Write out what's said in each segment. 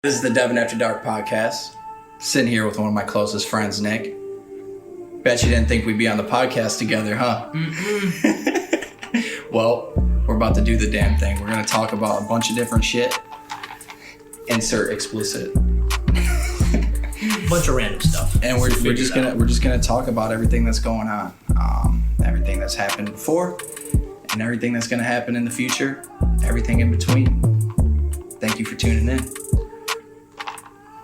This is the Devin After Dark Podcast. Sitting here with one of my closest friends, Nick. Bet you didn't think we'd be on the podcast together, huh? Well, we're about to do the damn thing. We're going to talk about a bunch of different shit. Insert explicit. Bunch of random stuff. And we're just gonna talk about everything that's going on, everything that's happened before, and everything that's gonna happen in the future, everything in between. Thank you for tuning in.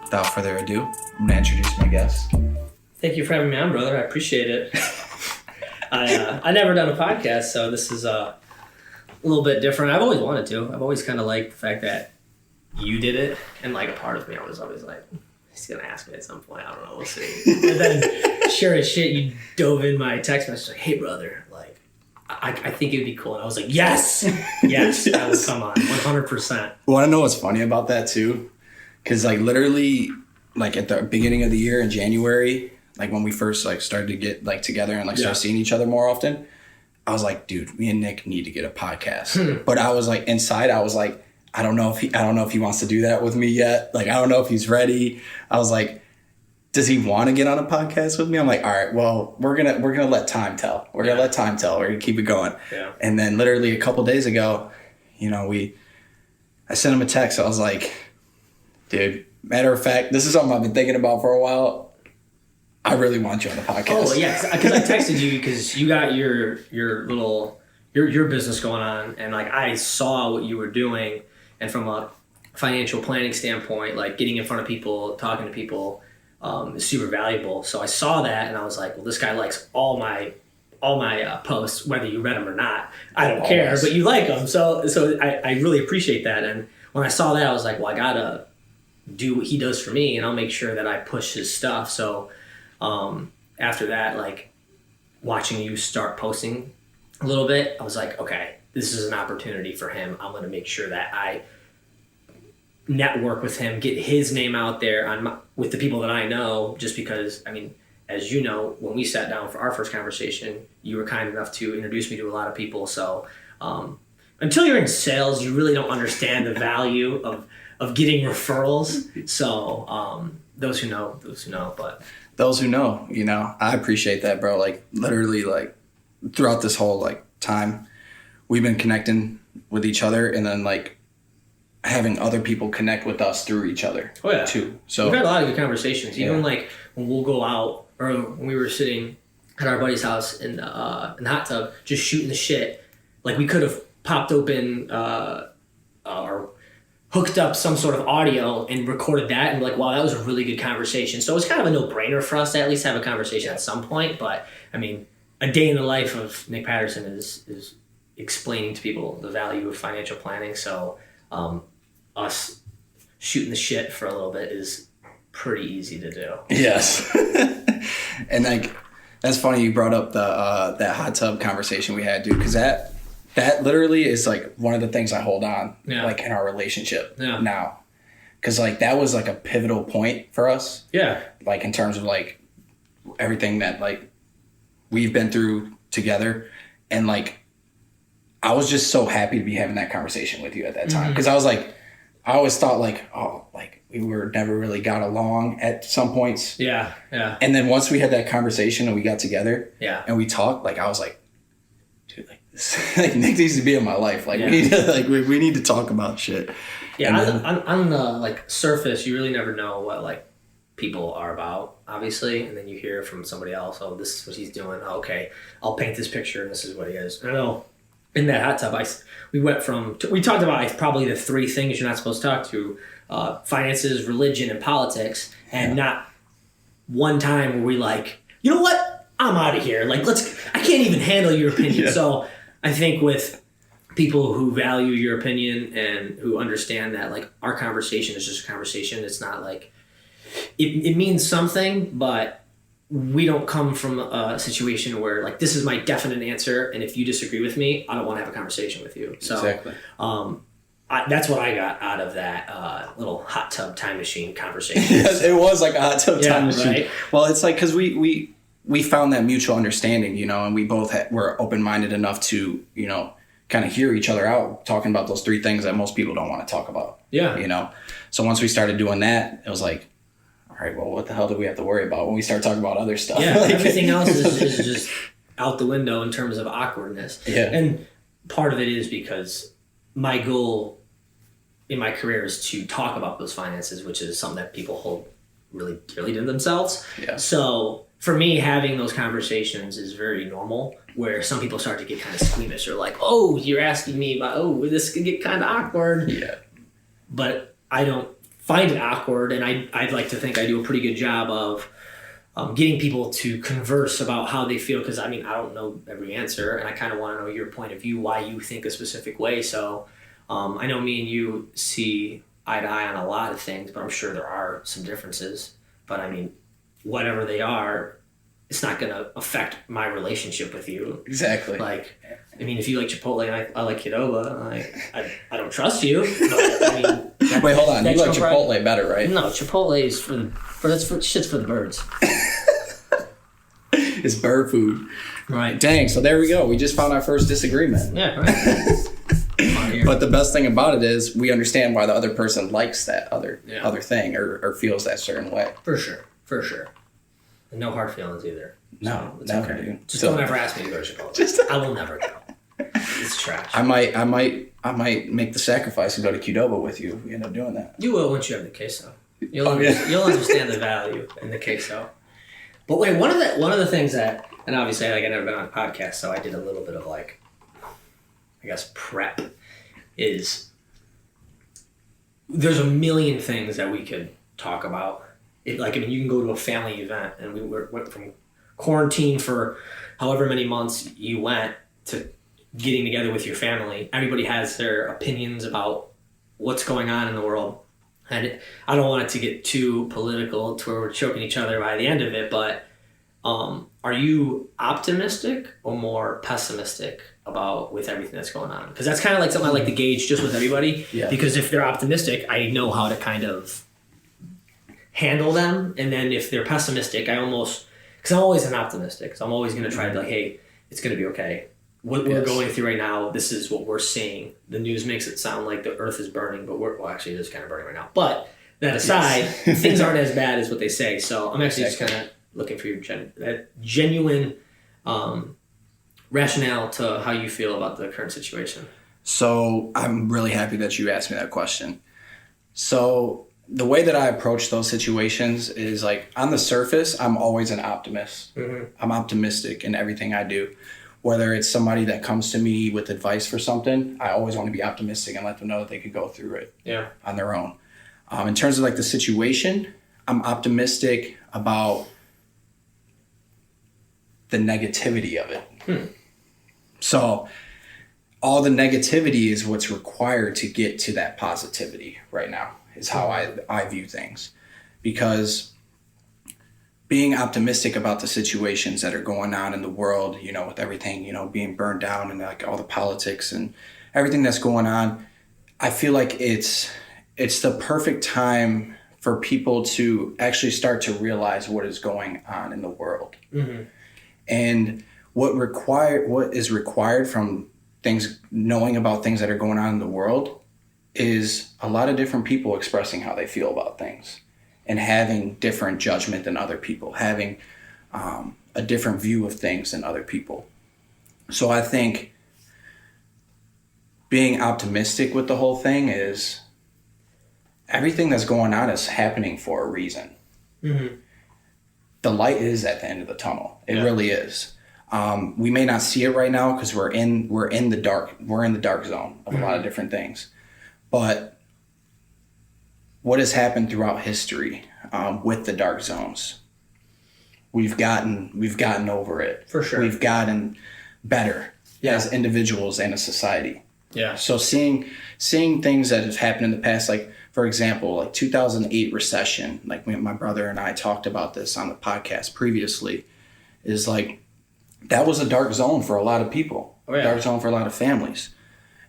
Without further ado, I'm gonna introduce my guest. Thank you for having me on, brother. I appreciate it. I never done a podcast, so this is a little bit different. I've always wanted to. I've always kind of liked the fact that you did it, and like a part of me, I was always like, he's gonna ask me at some point. I don't know. We'll see. And then, sure as shit, you dove in my text message like, "Hey, brother, like, I think it'd be cool." And I was like, "Yes, yes, that would come on, 100%." Want to know what's funny about that too? Because like literally, like at the beginning of the year in January, like when we first like started to get like together and like start seeing each other more often, I was like, "Dude, me and Nick need to get a podcast." But I was like, inside, I was like, I don't know if he wants to do that with me yet. Like, I don't know if he's ready. I was like, does he want to get on a podcast with me? I'm like, all right, well, we're gonna let time tell. We're gonna let time tell. We're gonna keep it going. Yeah. And then literally a couple days ago, I sent him a text. I was like, dude, matter of fact, this is something I've been thinking about for a while. I really want you on the podcast. Oh yeah, because I texted you because you got your little your business going on, and like I saw what you were doing. And from a financial planning standpoint, like getting in front of people, talking to people is super valuable. So I saw that and I was like, well, this guy likes all my posts, whether you read them or not. I don't care, but you like them. So I really appreciate that. And when I saw that, I was like, well, I gotta do what he does for me, and I'll make sure that I push his stuff. So after that, like watching you start posting a little bit, I was like, okay, this is an opportunity for him. I'm going to make sure that I network with him, get his name out there with the people that I know, just because, I mean, as you know, when we sat down for our first conversation, you were kind enough to introduce me to a lot of people. So until you're in sales, you really don't understand the value of getting referrals. So those who know, but those who know, I appreciate that, bro. Like literally like throughout this whole like time, we've been connecting with each other, and then like having other people connect with us through each other too. So we've had a lot of good conversations. Even like when we'll go out, or when we were sitting at our buddy's house in the hot tub, just shooting the shit. Like we could have popped open or hooked up some sort of audio and recorded that, and like, wow, that was a really good conversation. So it's kind of a no-brainer for us to at least have a conversation at some point. But I mean, a day in the life of Nick Patterson is explaining to people the value of financial planning. So us shooting the shit for a little bit is pretty easy to do. Yes. And like, that's funny you brought up the that hot tub conversation we had, dude, because that literally is like one of the things I hold on like in our relationship now. Because like that was like a pivotal point for us. Yeah. Like in terms of like everything that like we've been through together, and like I was just so happy to be having that conversation with you at that time, because I was like, I always thought like, oh, like we were never really got along at some points. Yeah. And then once we had that conversation and we got together, and we talked, like I was like, dude, like this, like Nick needs to be in my life. Like we need to we need to talk about shit. Yeah, on the like surface, you really never know what like people are about, obviously, and then you hear from somebody else, oh, this is what he's doing. Oh, okay, I'll paint this picture, and this is what he is. I know. In that hot tub, we talked about probably the three things you're not supposed to talk to: finances, religion, and politics. And not one time were we like, you know what? I'm out of here. Like, I can't even handle your opinion. So I think with people who value your opinion and who understand that, like, our conversation is just a conversation. It's not like it means something, but we don't come from a situation where like this is my definite answer, and if you disagree with me, I don't want to have a conversation with you. So exactly. That's what I got out of that little hot tub time machine conversation. Yes, it was like a hot tub time machine. Right? Well, it's like because we found that mutual understanding, and we both were open-minded enough to kind of hear each other out talking about those 3 things that most people don't want to talk about. Yeah. You know? So once we started doing that, it was like, all right, well, what the hell do we have to worry about when we start talking about other stuff? Yeah, everything else is just out the window in terms of awkwardness. Yeah. And part of it is because my goal in my career is to talk about those finances, which is something that people hold really dearly to themselves. Yeah. So for me, having those conversations is very normal, where some people start to get kind of squeamish or like, oh, you're asking me about, this can get kind of awkward. Yeah. But I don't find it awkward, and I'd like to think I do a pretty good job of getting people to converse about how they feel, because I don't know every answer, and I kind of want to know your point of view, why you think a specific way. So I know me and you see eye to eye on a lot of things, but I'm sure there are some differences. But whatever they are, it's not going to affect my relationship with you. Exactly. Like, if you like Chipotle and I like Qdoba, I don't trust you. But, wait, hold on. You like Chipotle better, right? No, Chipotle is shit's for the birds. It's bird food. Right. Dang, so there we go. We just found our first disagreement. Yeah, right. But the best thing about it is we understand why the other person likes that other thing or feels that certain way. For sure. And no hard feelings either. No, never, okay. dude. Just don't ever ask me to go to Chipotle. I will never go. It's trash. I might make the sacrifice and go to Qdoba with you if we end up doing that. You will once you have the queso. You'll understand the value in the queso. But wait, one of the things that, and obviously I've never been on a podcast, so I did a little bit of prep, is there's a million things that we could talk about. You can go to a family event, and we went from quarantine for however many months you went to getting together with your family. Everybody has their opinions about what's going on in the world. And I don't want it to get too political to where we're choking each other by the end of it, but are you optimistic or more pessimistic with everything that's going on? Because that's kind of like something I like to gauge just with everybody. Yeah. Because if they're optimistic, I know how to kind of handle them. And then if they're pessimistic, because I'm always an optimistic. So I'm always going to try to be like, hey, it's going to be okay. What we're going through right now, this is what we're seeing. The news makes it sound like the earth is burning, but actually it is kind of burning right now. But that aside, things aren't as bad as what they say. So I'm actually just kind of looking for your genuine rationale to how you feel about the current situation. So I'm really happy that you asked me that question. So the way that I approach those situations is on the surface, I'm always an optimist. Mm-hmm. I'm optimistic in everything I do. Whether it's somebody that comes to me with advice for something, I always want to be optimistic and let them know that they could go through it on their own. In terms of the situation, I'm optimistic about the negativity of it. So all the negativity is what's required to get to that positivity right now is how I view things. Because being optimistic about the situations that are going on in the world, with everything, being burned down and all the politics and everything that's going on, I feel like it's the perfect time for people to actually start to realize what is going on in the world. Mm-hmm. And what is required from knowing about things that are going on in the world is a lot of different people expressing how they feel about things. And having different judgment than other people, having a different view of things than other people. So I think being optimistic with the whole thing is everything that's going on is happening for a reason. Mm-hmm. The light is at the end of the tunnel. It really is. We may not see it right now because we're in the dark. We're in the dark zone of a lot of different things, but what has happened throughout history with the dark zones? We've gotten over it. For sure. We've gotten better as individuals and a society. Yeah. So seeing things that have happened in the past, for example, 2008 recession, my brother and I talked about this on the podcast previously, is that was a dark zone for a lot of people. Oh, yeah. Dark zone for a lot of families.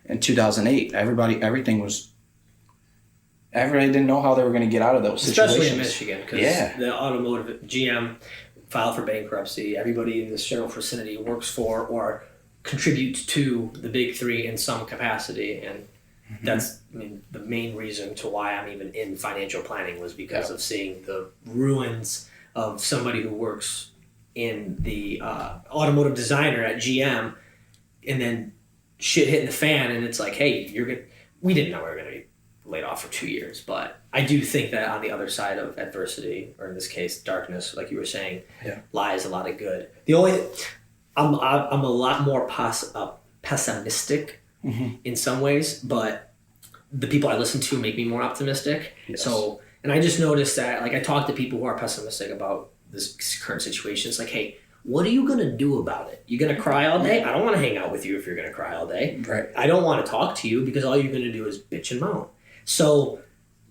In 2008, everybody didn't know how they were going to get out of those situations. Especially in Michigan, because the automotive GM filed for bankruptcy. Everybody in this general vicinity works for or contributes to the big three in some capacity. And that's, the main reason to why I'm even in financial planning was because of seeing the ruins of somebody who works in the automotive designer at GM, and then shit hitting the fan, and it's like, hey, we didn't know we were going to be laid off for 2 years, but I do think that on the other side of adversity, or in this case, darkness, like you were saying, lies a lot of good. I'm a lot more pessimistic in some ways, but the people I listen to make me more optimistic. Yes. So, and I just noticed that, like, I talk to people who are pessimistic about this current situation. It's like, hey, what are you going to do about it? You going to cry all day? I don't want to hang out with you if you're going to cry all day. Right. I don't want to talk to you because all you're going to do is bitch and moan. So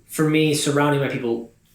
for me, surrounding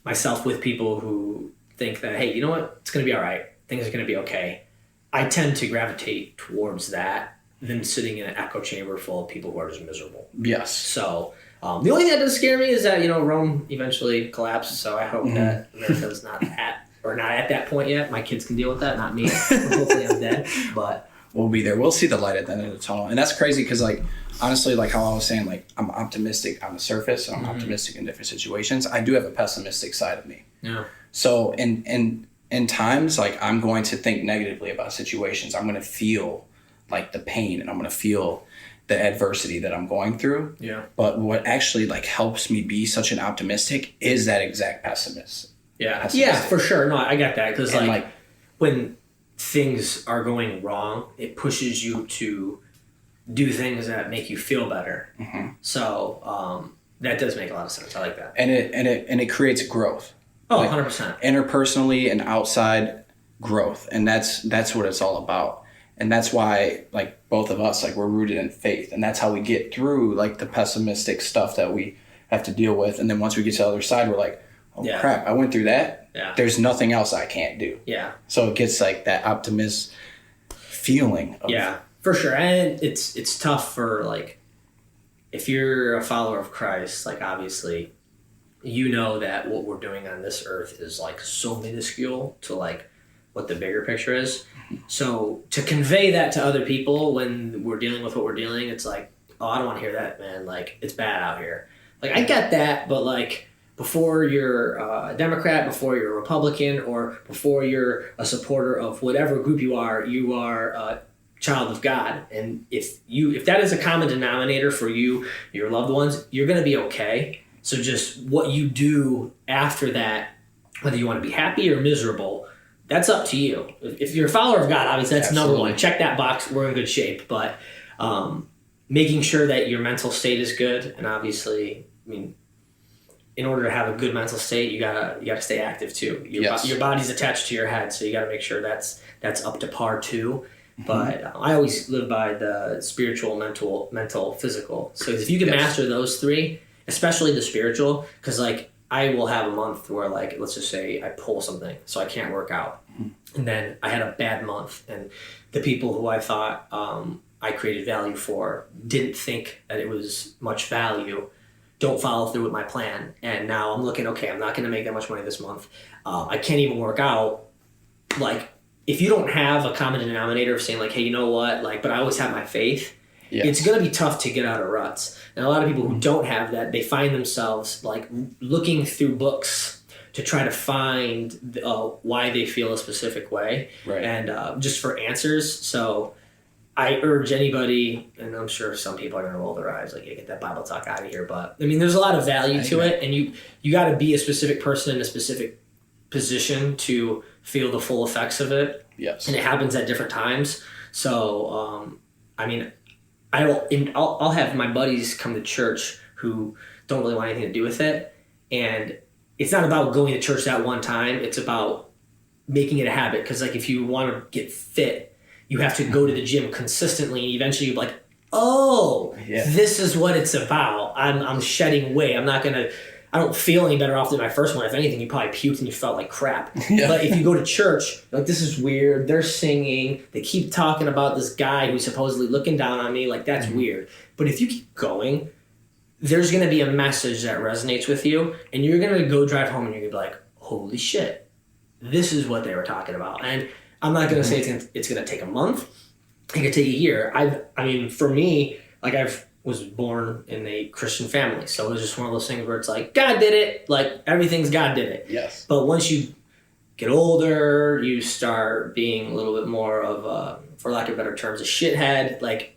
myself with people who think that, hey, you know what? It's going to be all right. Things are going to be okay. I tend to gravitate towards that than sitting in an echo chamber full of people who are just miserable. Yes. So the only thing that does scare me is that, Rome eventually collapsed. So I hope that America's not at that point yet. My kids can deal with that, not me. Hopefully I'm dead, but we'll be there. We'll see the light at the end of the tunnel. And that's crazy because, like, honestly, like how I was saying, like, I'm optimistic on the surface. I'm optimistic in different situations. I do have a pessimistic side of me. Yeah. So in times, like, I'm going to think negatively about situations. I'm going to feel like the pain, and I'm going to feel the adversity that I'm going through. Yeah. But what actually, like, helps me be such an optimistic is that exact pessimist. Yeah. Yeah, for sure. No, I get that. Because, like, when things are going wrong, it pushes you to do things that make you feel better. So that does make a lot of sense. I like that. And it creates growth. Oh, like 100%. Interpersonally and outside growth. And that's what it's all about. And that's why, like, both of us, like, we're rooted in faith. And that's how we get through, like, the pessimistic stuff that we have to deal with. And then once we get to the other side, we're like, oh, crap, I went through that. Yeah. There's nothing else I can't do. Yeah. So it gets, like, that optimist feeling. Yeah, for sure. And it's tough for, like, if you're a follower of Christ, like, obviously, you know that what we're doing on this earth is, like, so minuscule to, like, what the bigger picture is. So to convey that to other people when we're dealing with what we're dealing, it's like, oh, I don't want to hear that, man. Like, it's bad out here. Like, I get that, but, like, before you're a Democrat, before you're a Republican, or before you're a supporter of whatever group you are a child of God. And if that is a common denominator for you, your loved ones, you're going to be okay. So just what you do after that, whether you want to be happy or miserable, that's up to you. If you're a follower of God, obviously that's number one. Check that box. We're in good shape. But making sure that your mental state is good, and obviously, I mean, in order to have a good mental state, you gotta stay active too. Your body's attached to your head, so you got to make sure that's up to par too. But I always live by the spiritual, mental, physical. So if you can master those three, especially the spiritual, because, like, I will have a month where, like, let's just say I pull something, so I can't work out. And then I had a bad month, and the people who I thought I created value for didn't think that it was much value, don't follow through with my plan. And now I'm looking, okay, I'm not going to make that much money this month. I can't even work out. Like, if you don't have a common denominator of saying, like, hey, you know what, like, but I always have my faith, it's going to be tough to get out of ruts. And a lot of people who don't have that, they find themselves, like, looking through books to try to find why they feel a specific way, and just for answers. So I urge anybody, and I'm sure some people are going to roll their eyes, like, yeah, get that Bible talk out of here. But, I mean, there's a lot of value to it, and you got to be a specific person in a specific position to feel the full effects of it. Yes. And it happens at different times. So, I mean, I'll have my buddies come to church who don't really want anything to do with it. And it's not about going to church that one time. It's about making it a habit. Because, like, if you want to get fit, you have to go to the gym consistently. And eventually you're like, oh, this is what it's about. I'm shedding weight. I don't feel any better after my first one. If anything, you probably puked and you felt like crap. But if you go to church, like, this is weird. They're singing. They keep talking about this guy who's supposedly looking down on me. Like, that's weird. But if you keep going, there's going to be a message that resonates with you. And you're going to go drive home and you're going to be like, holy shit, this is what they were talking about. And I'm not going to say it's going to take a month. it could take a year. I mean, for me, like was born in a Christian family. So it was just one of those things where it's like, God did it. Like everything's God did it. Yes. But once you get older, you start being a little bit more of a, for lack of better terms, a shithead. Like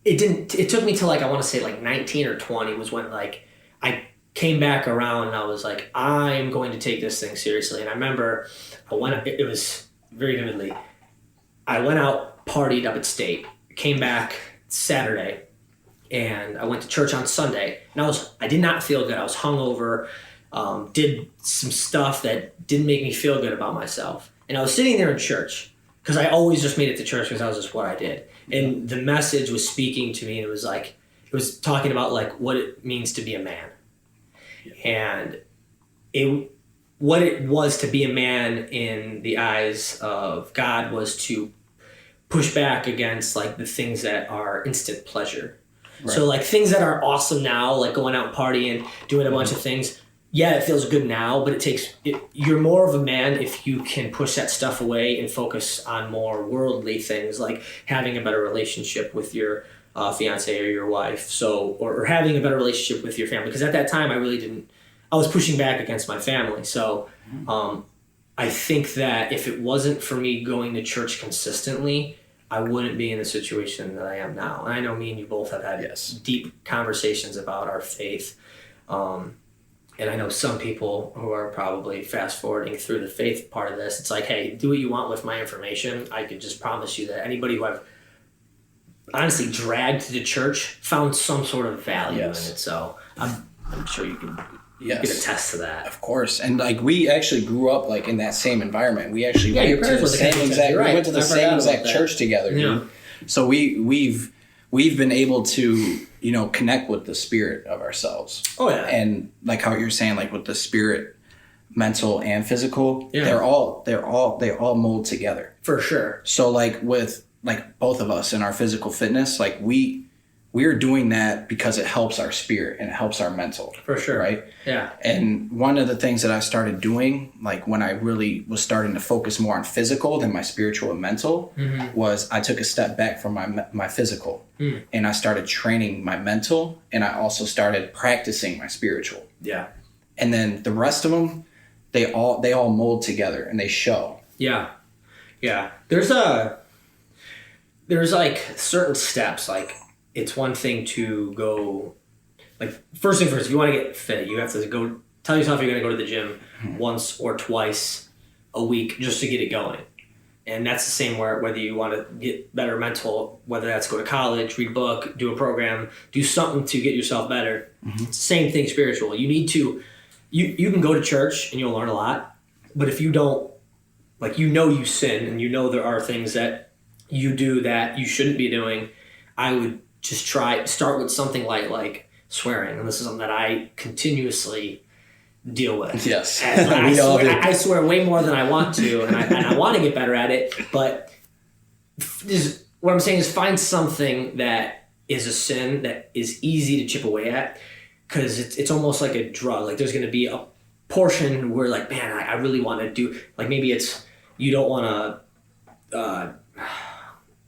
it took me to like, I want to say like 19 or 20 was when like I came back around and I was like, I'm going to take this thing seriously. And I remember it was very vividly. I went out, partied up at State, came back Saturday, and I went to church on Sunday. And I did not feel good. I was hungover, did some stuff that didn't make me feel good about myself. And I was sitting there in church because I always just made it to church because that was just what I did. And the message was speaking to me, and it was talking about like what it means to be a man. And what it was to be a man in the eyes of God was to push back against like the things that are instant pleasure. Right. So like things that are awesome now, like going out and partying, doing a bunch of things. Yeah, it feels good now, but you're more of a man if you can push that stuff away and focus on more worldly things, like having a better relationship with your fiance or your wife. So, or having a better relationship with your family. Because at that time I was pushing back against my family. So I think that if it wasn't for me going to church consistently, I wouldn't be in the situation that I am now. And I know me and you both have had deep conversations about our faith. And I know some people who are probably fast forwarding through the faith part of this. It's like, hey, do what you want with my information. I could just promise you that anybody who I've honestly dragged to church found some sort of value in it. So I'm sure you can attest to that. Of course. And like we actually grew up like in that same environment. We actually went to the same exact church together. Yeah. Dude. So we've been able to, connect with the spirit of ourselves. Oh yeah. And like how you're saying, like with the spirit, mental and physical, they all mold together. For sure. So like with like both of us in our physical fitness, like we're doing that because it helps our spirit and it helps our mental. For sure. Right? Yeah. And one of the things that I started doing, like when I really was starting to focus more on physical than my spiritual and mental, was I took a step back from my physical and I started training my mental, and I also started practicing my spiritual. Yeah. And then the rest of them, they all mold together and they show. Yeah. Yeah. There's like certain steps, like, it's one thing to go, like, first thing first, if you want to get fit, you have to go tell yourself you're going to go to the gym once or twice a week just to get it going. And that's the same whether you want to get better mental, whether that's go to college, read a book, do a program, do something to get yourself better. It's the same thing spiritual. You need to, you can go to church and you'll learn a lot, but if you don't, like, you sin and there are things that you do that you shouldn't be doing, I would just start with something like swearing. And this is something that I continuously deal with. Yes. I swear way more than I want to, and I want to get better at it. But what I'm saying is find something that is a sin that is easy to chip away at, because it's almost like a drug. Like there's going to be a portion where like, man, I really want to do, like maybe it's you don't want to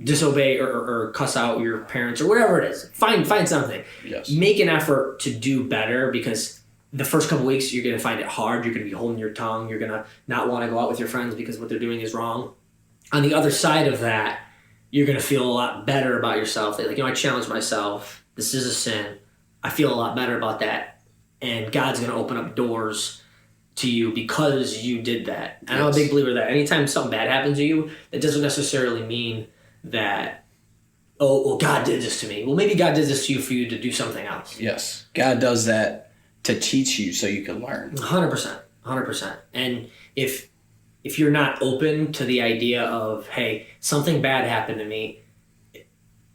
disobey or cuss out your parents or whatever it is. Find something. Yes. Make an effort to do better, because the first couple weeks you're going to find it hard. You're going to be holding your tongue. You're going to not want to go out with your friends because what they're doing is wrong. On the other side of that, you're going to feel a lot better about yourself. Like, I challenged myself. This is a sin. I feel a lot better about that. And God's going to open up doors to you because you did that. And I'm a big believer that anytime something bad happens to you, that doesn't necessarily mean that, God did this to me. Well, maybe God did this to you for you to do something else. Yes. God does that to teach you so you can learn. 100%. And if you're not open to the idea of, hey, something bad happened to me,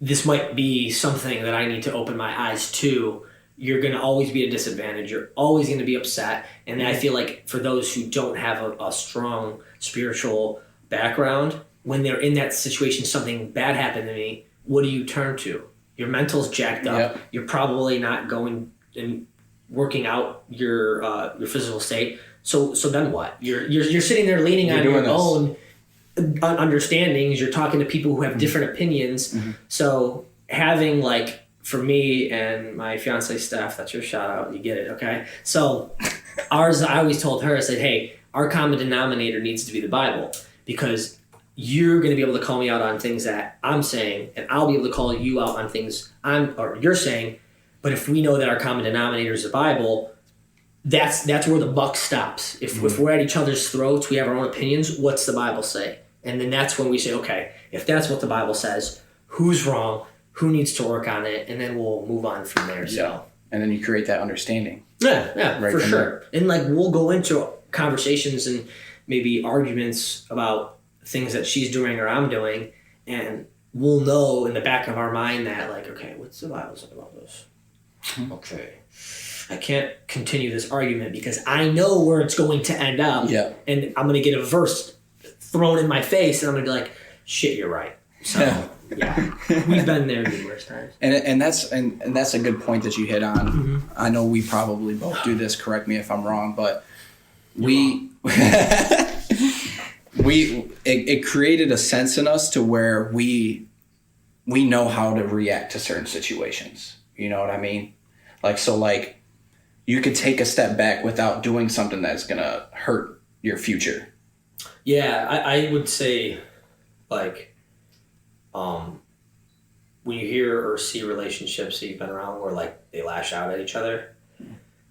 this might be something that I need to open my eyes to, you're going to always be at a disadvantage. You're always going to be upset. And I feel like for those who don't have a strong spiritual background, when they're in that situation, something bad happened to me, what do you turn to? Your mental's jacked up. Yep. You're probably not going and working out your physical state. So then what? You're sitting there leaning on your own, understandings. You're talking to people who have different opinions. Mm-hmm. So having like, for me and my fiance Steph, that's your shout out. You get it. Okay. So ours, I always told her, I said, hey, our common denominator needs to be the Bible, because you're going to be able to call me out on things that I'm saying, and I'll be able to call you out on things you're saying. But if we know that our common denominator is the Bible, that's where the buck stops. If we're at each other's throats, we have our own opinions, what's the Bible say? And then that's when we say, okay, if that's what the Bible says, who's wrong, who needs to work on it, and then we'll move on from there. Yeah. So. And then you create that understanding. Yeah, right, for sure. And like, we'll go into conversations and maybe arguments about things that she's doing or I'm doing, and we'll know in the back of our mind that, like, okay, what's the Bible say about this? Okay, I can't continue this argument because I know where it's going to end up. Yeah. And I'm going to get a verse thrown in my face, and I'm going to be like, shit, you're right. So, yeah, we've been there numerous times. And that's a good point that you hit on. Mm-hmm. I know we probably both do this, correct me if I'm wrong, but it created a sense in us to where we know how to react to certain situations. You know what I mean? Like, so like, you could take a step back without doing something that's going to hurt your future. Yeah, I would say, like, when you hear or see relationships that you've been around where, like, they lash out at each other,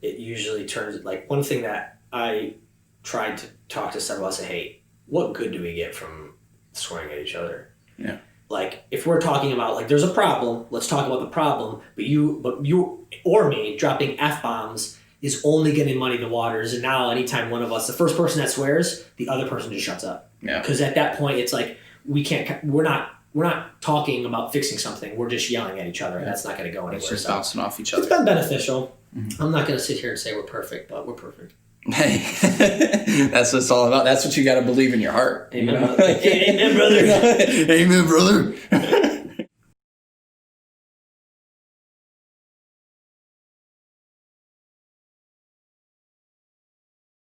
it usually turns, like, one thing that I tried to talk to several of us, say, hey, what good do we get from swearing at each other? Yeah. Like, if we're talking about, like, there's a problem, let's talk about the problem, but you or me dropping F-bombs is only going to muddy the waters. And now anytime one of us, the first person that swears, the other person just shuts up. Yeah. Because at that point, it's like, we're not talking about fixing something. We're just yelling at each other. And that's not going to go anywhere. It's just bouncing off each other. It's been beneficial. Mm-hmm. I'm not going to sit here and say we're perfect, but we're perfect. Hey, that's what it's all about. That's what you got to believe in your heart. Amen, you know? Amen, brother. Amen, brother.